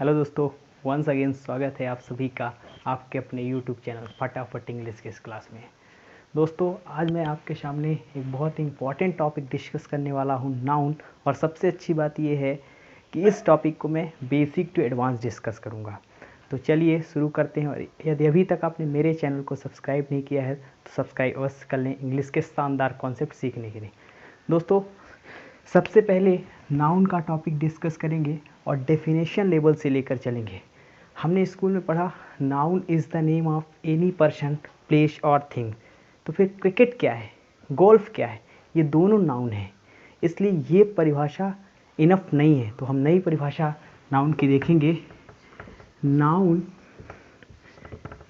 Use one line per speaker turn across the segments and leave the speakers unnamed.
Hello दोस्तों, once again स्वागत है आप सभी का आपके अपने यूट्यूब चैनल फटाफट इंग्लिश के इस क्लास में। दोस्तों, आज मैं आपके सामने एक बहुत ही इंपॉर्टेंट टॉपिक डिस्कस करने वाला हूं, नाउन। और सबसे अच्छी बात यह है कि इस टॉपिक को मैं बेसिक टू एडवांस डिस्कस करूंगा। तो चलिए शुरू करते हैं। और यदि अभी तक आपने मेरे चैनल को सब्सक्राइब नहीं किया है तो सब्सक्राइब अवश्य कर लें इंग्लिश के शानदार कॉन्सेप्ट सीखने के लिए। दोस्तों, सबसे पहले नाउन का टॉपिक डिस्कस करेंगे और डेफिनेशन लेवल से लेकर चलेंगे। हमने स्कूल में पढ़ा noun is the name of any person, place और थिंग। तो फिर क्रिकेट क्या है, गोल्फ क्या है, ये दोनों नाउन हैं। इसलिए ये परिभाषा इनफ नहीं है, तो हम नई परिभाषा नाउन की देखेंगे। Noun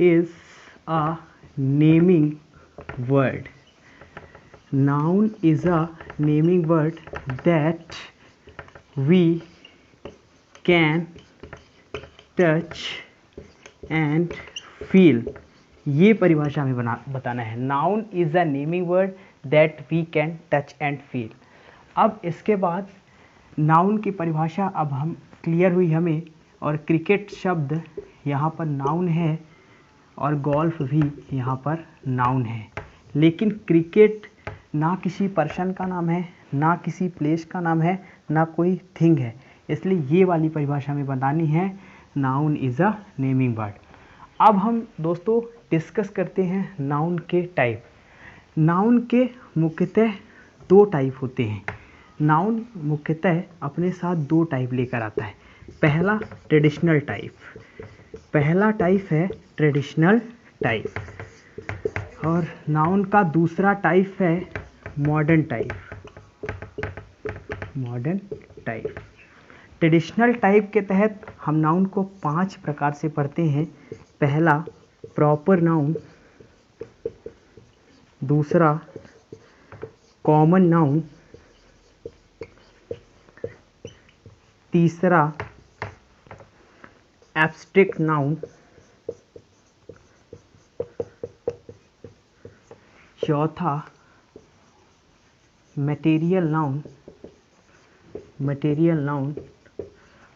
is a naming word. Noun is a naming word that we can touch and feel। ये परिभाषा हमें बताना है। Noun is a naming word that we can touch and feel। अब इसके बाद नाउन की परिभाषा अब हम क्लियर हुई हमें, और क्रिकेट शब्द यहाँ पर नाउन है और गोल्फ भी यहाँ पर नाउन है। लेकिन क्रिकेट ना किसी पर्सन का नाम है, ना किसी प्लेस का नाम है, ना कोई थिंग है। इसलिए ये वाली परिभाषा में बतानी है noun is a naming word. अब हम दोस्तों डिस्कस करते हैं नाउन के टाइप। नाउन के मुख्यतः दो टाइप होते हैं। नाउन मुख्यतः अपने साथ दो टाइप लेकर आता है। पहला ट्रेडिशनल टाइप, पहला टाइप है ट्रेडिशनल टाइप। और नाउन का दूसरा टाइप है modern type. Modern type. Traditional type के तहत हम नाउन को 5 प्रकार से पढ़ते हैं। पहला प्रॉपर नाउन, दूसरा कॉमन नाउन, तीसरा एब्स्ट्रैक्ट नाउन, चौथा मटेरियल नाउन, मटेरियल नाउन,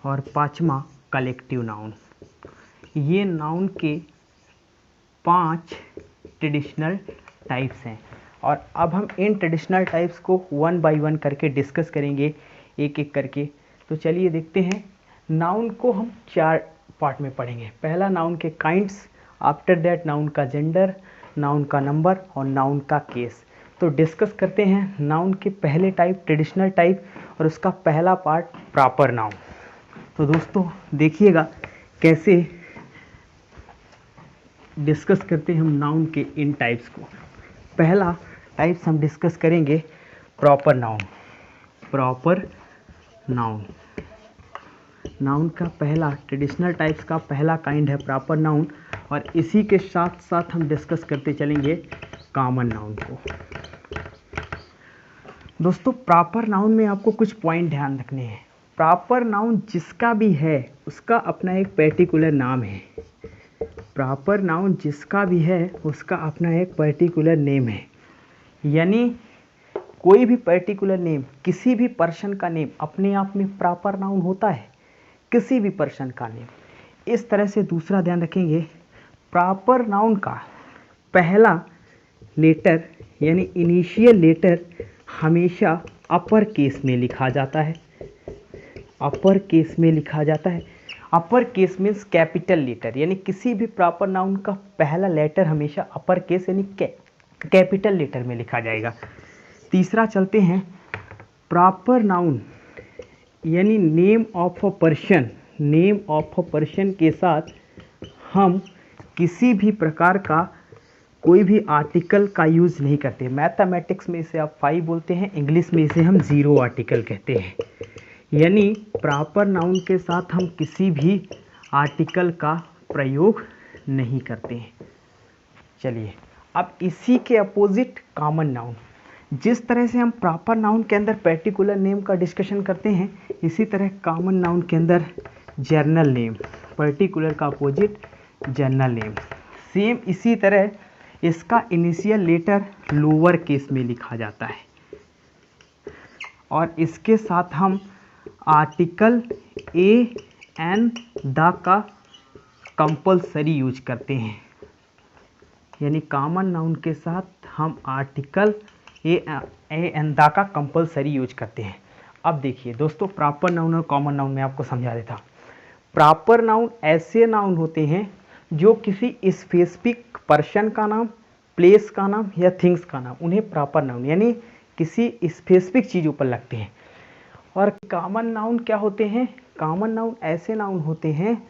और पांचवा कलेक्टिव नाउन। ये नाउन के 5 ट्रेडिशनल टाइप्स हैं। और अब हम इन ट्रेडिशनल टाइप्स को 1 बाय 1 करके डिस्कस करेंगे, एक एक करके। तो चलिए देखते हैं। नाउन को हम 4 पार्ट में पढ़ेंगे। पहला नाउन के काइंड्स, आफ्टर दैट नाउन का जेंडर, नाउन का नंबर और नाउन का केस। तो डिस्कस करते हैं नाउन के पहले टाइप ट्रेडिशनल टाइप, और उसका पहला पार्ट प्रॉपर नाउन। तो दोस्तों देखिएगा कैसे डिस्कस करते हैं हम नाउन के इन टाइप्स को। पहला टाइप्स हम डिस्कस करेंगे proper noun. Proper noun, noun का पहला ट्रेडिशनल टाइप्स का पहला काइंड है प्रॉपर नाउन। और इसी के साथ साथ हम डिस्कस करते चलेंगे कॉमन नाउन को। दोस्तों, प्रॉपर नाउन में आपको कुछ पॉइंट ध्यान रखने हैं। प्रॉपर नाउन जिसका भी है उसका अपना एक पर्टिकुलर नाम है। प्रॉपर नाउन जिसका भी है उसका अपना एक पर्टिकुलर नेम है। यानी कोई भी पर्टिकुलर नेम, किसी भी पर्सन का नेम अपने आप में प्रॉपर नाउन होता है। किसी भी पर्सन का नेम। इस तरह से दूसरा ध्यान रखेंगे, प्रॉपर नाउन का पहला लेटर यानी इनिशियल लेटर हमेशा अपर केस में लिखा जाता है। अपर केस में लिखा जाता है। Upper case means capital letter, यानी किसी भी प्रॉपर नाउन का पहला लेटर हमेशा अपर केस यानी कैपिटल लेटर में लिखा जाएगा। तीसरा चलते हैं, प्रॉपर नाउन यानी name of a person. Name of a person के साथ हम किसी भी प्रकार का कोई भी आर्टिकल का यूज़ नहीं करते। मैथमेटिक्स में इसे आप 5 बोलते हैं, इंग्लिश में इसे हम 0 आर्टिकल कहते हैं। यानी प्रॉपर नाउन के साथ हम किसी भी आर्टिकल का प्रयोग नहीं करते हैं। चलिए, अब इसी के अपोजिट कॉमन नाउन। जिस तरह से हम प्रॉपर नाउन के अंदर पर्टिकुलर नेम का डिस्कशन करते हैं, इसी तरह कॉमन नाउन के अंदर जर्नल नेम, पर्टिकुलर का अपोजिट जर्नल नेम। सेम इसी तरह इसका इनिशियल लेटर लोअर केस में लिखा जाता है और इसके साथ हम आर्टिकल ए एन द का कंपलसरी यूज करते हैं, यानी कॉमन नाउन के साथ हम आर्टिकल ए एन द का कंपलसरी यूज करते हैं। अब देखिए दोस्तों, प्रॉपर नाउन और कॉमन नाउन में आपको समझा देता हूँ। प्रॉपर नाउन ऐसे नाउन होते हैं जो किसी स्पेसिफिक पर्सन का नाम, प्लेस का नाम या थिंग्स का नाम, उन्हें प्रॉपर नाउन यानी किसी स्पेसिफिक चीज़ों पर लगते हैं। और कॉमन नाउन क्या होते हैं? कॉमन नाउन ऐसे नाउन होते हैं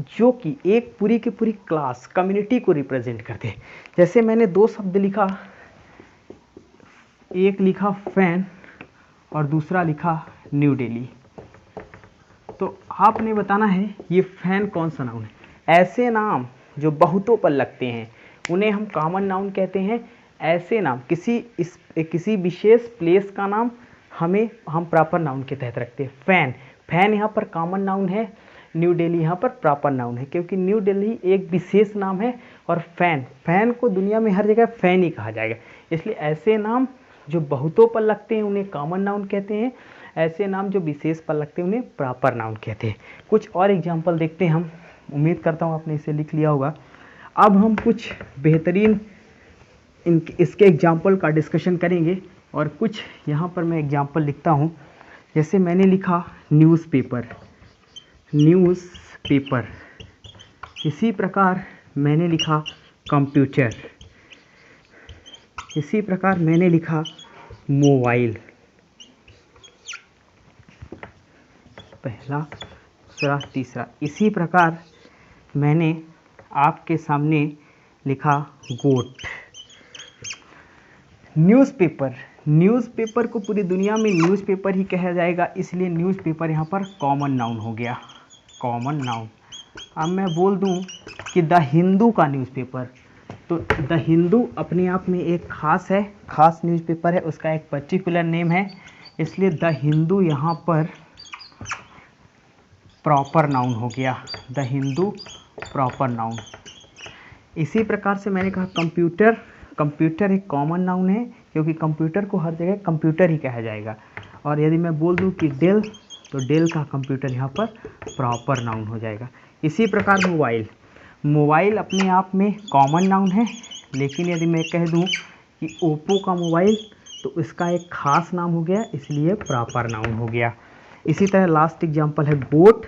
जो कि एक पूरी की पूरी क्लास, कम्युनिटी को रिप्रेजेंट करते हैं। जैसे मैंने दो शब्द लिखा, एक लिखा फैन और दूसरा लिखा न्यू दिल्ली, तो आपने बताना है ये फैन कौन सा नाउन है। ऐसे नाम जो बहुतों पर लगते हैं उन्हें हम कॉमन नाउन कहते हैं। ऐसे नाम किसी विशेष प्लेस का नाम हम प्रॉपर नाउन के तहत रखते हैं। फैन यहाँ पर कॉमन नाउन है, न्यू दिल्ली यहाँ पर प्रॉपर नाउन है, क्योंकि न्यू दिल्ली एक विशेष नाम है और फैन को दुनिया में हर जगह फैन ही कहा जाएगा। इसलिए ऐसे नाम जो बहुतों पर लगते हैं उन्हें कॉमन नाउन कहते हैं, ऐसे नाम जो विशेष पर लगते हैं उन्हें प्रॉपर नाउन कहते हैं। कुछ और एग्जाम्पल देखते हैं हम, उम्मीद करता हूँ आपने इसे लिख लिया होगा। अब हम कुछ बेहतरीन इसके एग्जाम्पल का डिस्कशन करेंगे और कुछ यहाँ पर मैं एग्जाम्पल लिखता हूँ। जैसे मैंने लिखा न्यूज़पेपर, इसी प्रकार मैंने लिखा कंप्यूटर, इसी प्रकार मैंने लिखा मोबाइल, पहला, दूसरा, तीसरा। इसी प्रकार मैंने आपके सामने लिखा गोट। न्यूज़पेपर को पूरी दुनिया में न्यूज़पेपर ही कहा जाएगा, इसलिए न्यूज़पेपर यहाँ पर कॉमन नाउन हो गया, कॉमन नाउन। अब मैं बोल दूँ कि द हिंदू का न्यूज़पेपर, तो द हिंदू अपने आप में एक खास न्यूज़पेपर है, उसका एक पर्टिकुलर नेम है, इसलिए द हिंदू यहाँ पर प्रॉपर नाउन हो गया, द हिंदू प्रॉपर नाउन। इसी प्रकार से मैंने कहा कंप्यूटर एक कॉमन नाउन है, क्योंकि कंप्यूटर को हर जगह कंप्यूटर ही कहा जाएगा। और यदि मैं बोल दूं कि डेल, तो डेल का कंप्यूटर यहाँ पर प्रॉपर नाउन हो जाएगा। इसी प्रकार मोबाइल अपने आप में कॉमन नाउन है, लेकिन यदि मैं कह दूं कि ओप्पो का मोबाइल, तो इसका एक खास नाम हो गया, इसलिए प्रॉपर नाउन हो गया। इसी तरह लास्ट एग्जांपल है गोट,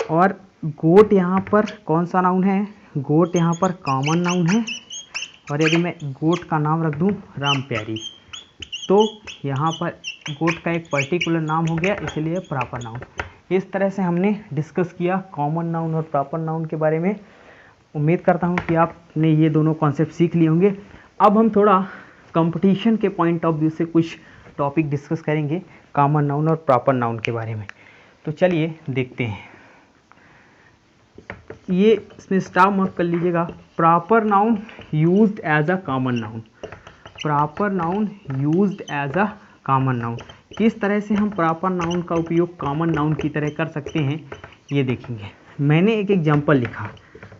और गोट यहाँ पर कौन सा नाउन है? गोट यहाँ पर कॉमन नाउन है, और यदि मैं गोट का नाम रख दूँ राम प्यारी, तो यहाँ पर गोट का एक पर्टिकुलर नाम हो गया, इसलिए प्रॉपर नाउन। इस तरह से हमने डिस्कस किया कॉमन नाउन और प्रॉपर नाउन के बारे में। उम्मीद करता हूँ कि आपने ये दोनों कॉन्सेप्ट सीख लिए होंगे। अब हम थोड़ा कंपटीशन के पॉइंट ऑफ व्यू से कुछ टॉपिक डिस्कस करेंगे कॉमन नाउन और प्रॉपर नाउन के बारे में। तो चलिए देखते हैं। ये इसमें स्टार मार्क कर लीजिएगा, proper noun used as a common noun, proper noun used as a common noun. किस तरह से हम प्रॉपर नाउन का उपयोग कॉमन नाउन की तरह कर सकते हैं ये देखेंगे। मैंने एक एग्जांपल लिखा,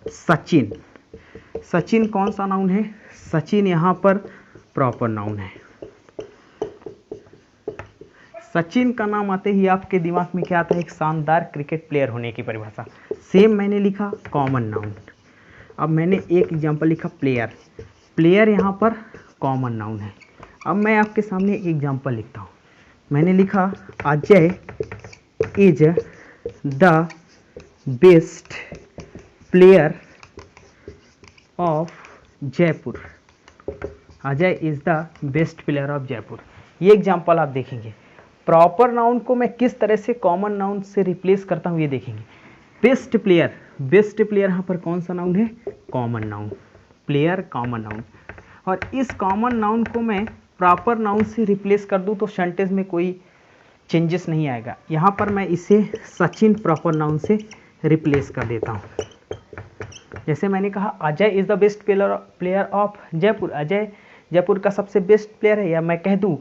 सचिन कौन सा नाउन है? सचिन यहाँ पर प्रॉपर नाउन है। सचिन का नाम आते ही आपके दिमाग में क्या आता है? एक शानदार क्रिकेट प्लेयर होने की परिभाषा। सेम मैंने लिखा कॉमन नाउन। अब मैंने एक एग्जांपल लिखा प्लेयर यहाँ पर कॉमन नाउन है। अब मैं आपके सामने एक एग्जांपल लिखता हूँ। मैंने लिखा Ajay is the best player of Jaipur, Ajay is the best player of Jaipur. ये एग्जांपल आप देखेंगे। प्रॉपर नाउन को मैं किस तरह से कॉमन नाउन से रिप्लेस करता हूँ ये देखेंगे। बेस्ट प्लेयर यहाँ पर कौन सा नाउन है? Common noun, player common noun. और इस कॉमन नाउन को मैं प्रॉपर नाउन से रिप्लेस कर दूँ तो सेंटेंस में कोई चेंजेस नहीं आएगा। यहाँ पर मैं इसे सचिन प्रॉपर नाउन से रिप्लेस कर देता हूँ। जैसे मैंने कहा Ajay is the best player of Jaipur, Ajay Jaipur का सबसे बेस्ट प्लेयर है, या मैं कह दूँ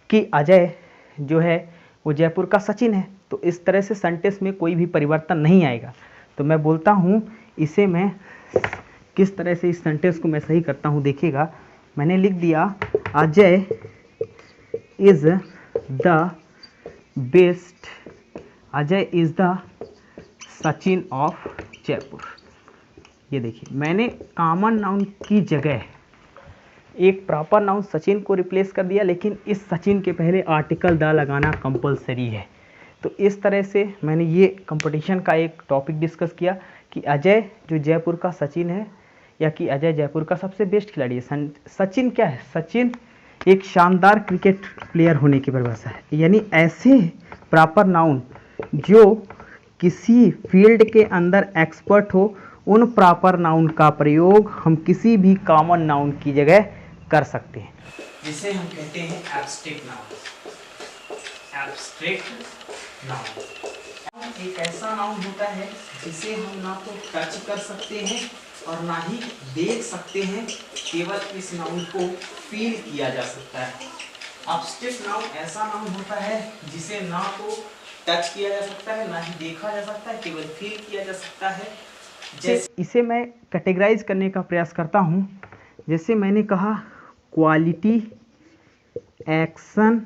कि अजय जो है वो जयपुर का सचिन है, तो इस तरह से सेंटेंस में कोई भी परिवर्तन नहीं आएगा। तो मैं बोलता हूँ इसे मैं किस तरह से इस सेंटेंस को मैं सही करता हूँ देखिएगा। मैंने लिख दिया Ajay is the best, Ajay is the Sachin of Jaipur. ये देखिए, मैंने कॉमन नाउन की जगह एक प्रॉपर नाउन सचिन को रिप्लेस कर दिया, लेकिन इस सचिन के पहले आर्टिकल द लगाना कंपलसरी है। तो इस तरह से मैंने ये कंपटीशन का एक टॉपिक डिस्कस किया कि अजय जो जयपुर का सचिन है, या कि अजय जयपुर का सबसे बेस्ट खिलाड़ी है। सचिन क्या है? सचिन एक शानदार क्रिकेट प्लेयर होने की परिभाषा है, यानी ऐसे प्रॉपर नाउन जो किसी फील्ड के अंदर एक्सपर्ट हो, उन प्रॉपर नाउन का प्रयोग हम किसी भी कॉमन नाउन की जगह कर सकते हैं, जिसे हम कहते हैं एब्स्ट्रैक्ट नाउन। एब्स्ट्रैक्ट नाउन एक ऐसा नाउन होता है जिसे हम ना तो टच कर सकते हैं और ना ही देख सकते हैं, केवल इस नाउन को फील किया जा सकता है। एब्स्ट्रैक्ट नाउन ऐसा नाउन होता है जिसे ना तो टच किया जा सकता है, ना ही देखा जा सकता है, केवल फील किया जा सकता है। जैसे इसे मैं कैटेगराइज करने का प्रयास करता हूँ। जैसे मैंने कहा क्वालिटी, एक्शन,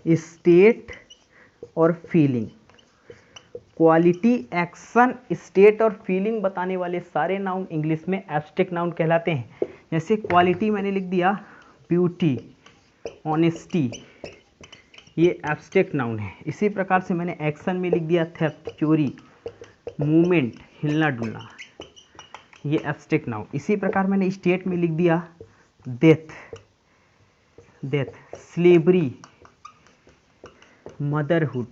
स्टेट और फीलिंग। क्वालिटी, एक्शन, स्टेट और फीलिंग बताने वाले सारे नाउन इंग्लिश में एब्स्ट्रैक्ट नाउन कहलाते हैं। जैसे क्वालिटी मैंने लिख दिया ब्यूटी, ऑनेस्टी, ये एब्स्ट्रैक्ट नाउन है। इसी प्रकार से मैंने एक्शन में लिख दिया थेफ्ट, चोरी, मूवमेंट, हिलना डुलना, ये एब्स्ट्रैक्ट नाउन। इसी प्रकार मैंने स्टेट में लिख दिया डेथ, स्लेवरी, मदरहुड,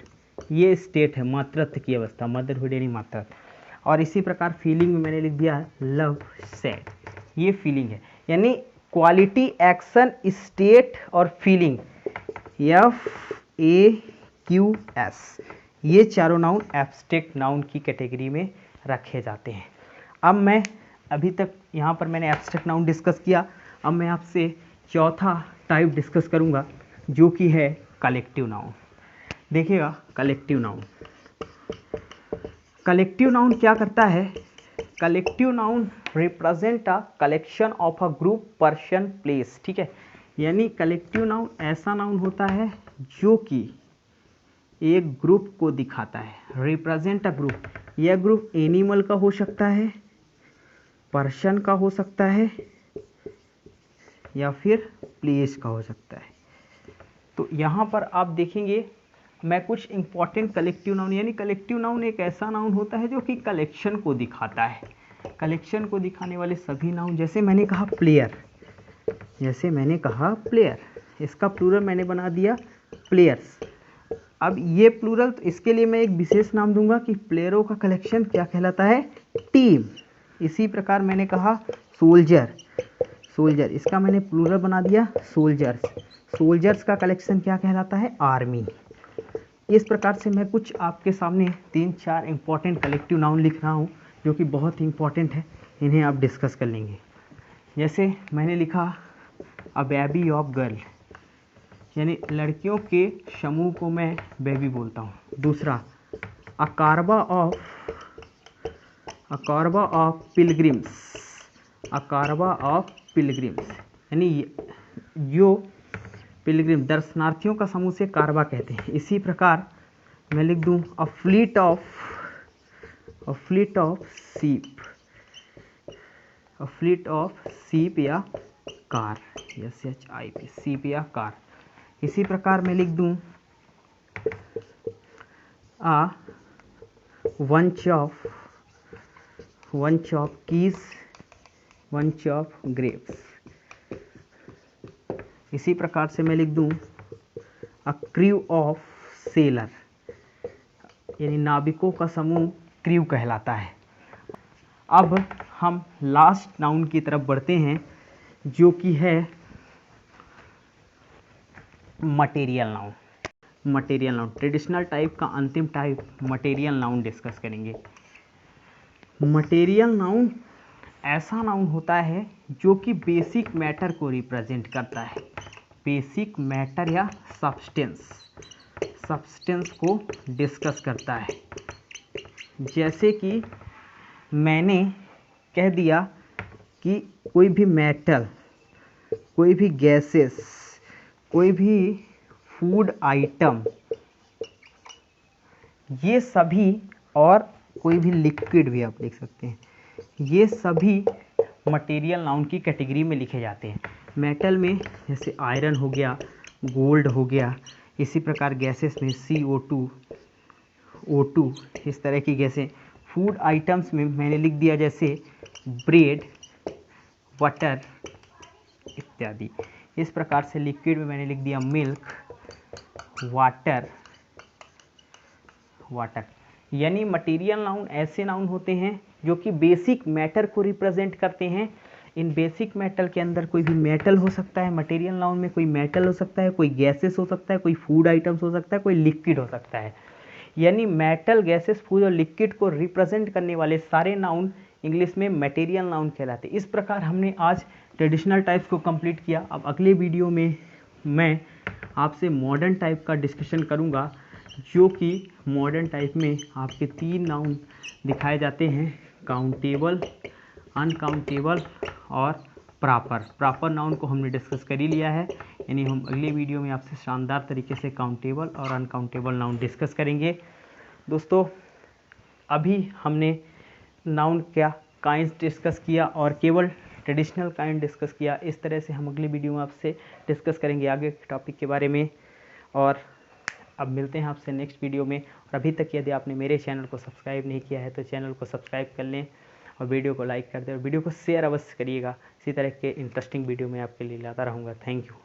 ये स्टेट है, मातृत्व की अवस्था, मदरहुड यानी मातृत्व। और इसी प्रकार फीलिंग में मैंने लिख दिया लव, सैड, ये फीलिंग है। यानी क्वालिटी, एक्शन, स्टेट और फीलिंग, FAQS, ये चारों नाउन एब्स्ट्रैक्ट नाउन की कैटेगरी में रखे जाते हैं। अब मैं अभी तक यहाँ पर मैंने एब्स्ट्रैक्ट नाउन डिस्कस किया। अब मैं आपसे चौथा टाइप डिस्कस करूँगा, जो कि है कलेक्टिव नाउन। देखिएगा, कलेक्टिव नाउन, कलेक्टिव नाउन क्या करता है? Collective noun represent a collection of a group, person, place. ठीक है, यानी कलेक्टिव नाउन ऐसा नाउन होता है जो कि एक ग्रुप को दिखाता है। रिप्रेजेंट अ ग्रुप, यह ग्रुप एनिमल का हो सकता है, पर्सन का हो सकता है, या फिर प्लेस का हो सकता है। तो यहाँ पर आप देखेंगे मैं कुछ इंपॉर्टेंट कलेक्टिव नाउन, यानी कलेक्टिव नाउन एक ऐसा नाउन होता है जो कि कलेक्शन को दिखाता है। कलेक्शन को दिखाने वाले सभी नाउन, जैसे मैंने कहा प्लेयर, इसका प्लूरल मैंने बना दिया प्लेयर्स। अब ये प्लूरल, तो इसके लिए मैं एक विशेष नाम दूंगा कि प्लेयरों का कलेक्शन क्या कहलाता है? टीम। इसी प्रकार मैंने कहा सोल्जर, इसका मैंने प्लूरल बना दिया सोल्जर्स का कलेक्शन क्या कहलाता है? आर्मी। इस प्रकार से मैं कुछ आपके सामने 3-4 इंपॉर्टेंट कलेक्टिव नाउन लिख रहा हूँ, जो कि बहुत ही इंपॉर्टेंट है, इन्हें आप डिस्कस कर लेंगे। जैसे मैंने लिखा अ बेबी ऑफ गर्ल, यानी लड़कियों के समूह को मैं बेबी बोलता हूँ। दूसरा, अ कार्बा ऑफ पिलग्रिम्स, यानी जो पिलग्रिम दर्शनार्थियों का समूह से कारवा कहते हैं। इसी प्रकार मैं लिख दूं अ फ्लीट ऑफ शीप या कार, SHIP, शीप या कार। इसी प्रकार मैं लिख दूं अ वंच ऑफ कीज, वंच ऑफ ग्रेप्स। इसी प्रकार से मैं लिख दूं अ क्रू ऑफ सेलर, यानी नाविकों का समूह क्रू कहलाता है। अब हम लास्ट नाउन की तरफ बढ़ते हैं, जो कि है मटेरियल नाउन। ट्रेडिशनल टाइप का अंतिम टाइप मटेरियल नाउन डिस्कस करेंगे। मटेरियल नाउन ऐसा नाउन होता है जो कि बेसिक मैटर को रिप्रेजेंट करता है। बेसिक मैटर या सब्सटेंस को डिस्कस करता है। जैसे कि मैंने कह दिया कि कोई भी मेटल, कोई भी गैसेस, कोई भी फूड आइटम, ये सभी, और कोई भी लिक्विड भी आप लिख सकते हैं, ये सभी मटेरियल नाउन की कैटेगरी में लिखे जाते हैं। मेटल में जैसे आयरन हो गया, गोल्ड हो गया, इसी प्रकार गैसेस में CO2, O2, इस तरह की गैसें। फूड आइटम्स में मैंने लिख दिया जैसे ब्रेड, बटर इत्यादि। इस प्रकार से लिक्विड में मैंने लिख दिया मिल्क, वाटर। यानी मटेरियल नाउन ऐसे नाउन होते हैं जो कि बेसिक मैटर को रिप्रेजेंट करते हैं। इन बेसिक मेटल के अंदर कोई भी मेटल हो सकता है, मटेरियल नाउन में कोई मेटल हो सकता है, कोई गैसेस हो सकता है, कोई फूड आइटम्स हो सकता है, कोई लिक्विड हो सकता है। यानी मेटल, गैसेस, फूड और लिक्विड को रिप्रेजेंट करने वाले सारे नाउन इंग्लिश में मटेरियल नाउन कहलाते हैं। इस प्रकार हमने आज ट्रेडिशनल टाइप्स को कंप्लीट किया। अब अगले वीडियो में मैं आपसे मॉडर्न टाइप का डिस्कशन करूंगा, जो कि मॉडर्न टाइप में आपके 3 नाउन दिखाए जाते हैं, काउंटेबल, अनकाउंटेबल और प्रॉपर नाउन को हमने डिस्कस कर ही लिया है। यानी हम अगले वीडियो में आपसे शानदार तरीके से काउंटेबल और अनकाउंटेबल नाउन डिस्कस करेंगे। दोस्तों, अभी हमने नाउन क्या काइंड्स डिस्कस किया और केवल ट्रेडिशनल काइंड डिस्कस किया। इस तरह से हम अगले वीडियो में आपसे डिस्कस करेंगे आगे के टॉपिक के बारे में। और अब मिलते हैं आपसे नेक्स्ट वीडियो में। और अभी तक यदि आपने मेरे चैनल को सब्सक्राइब नहीं किया है तो चैनल को सब्सक्राइब कर लें और वीडियो को लाइक कर दें और वीडियो को शेयर अवश्य करिएगा। इसी तरह के इंटरेस्टिंग वीडियो मैं आपके लिए लाता रहूँगा। Thank you.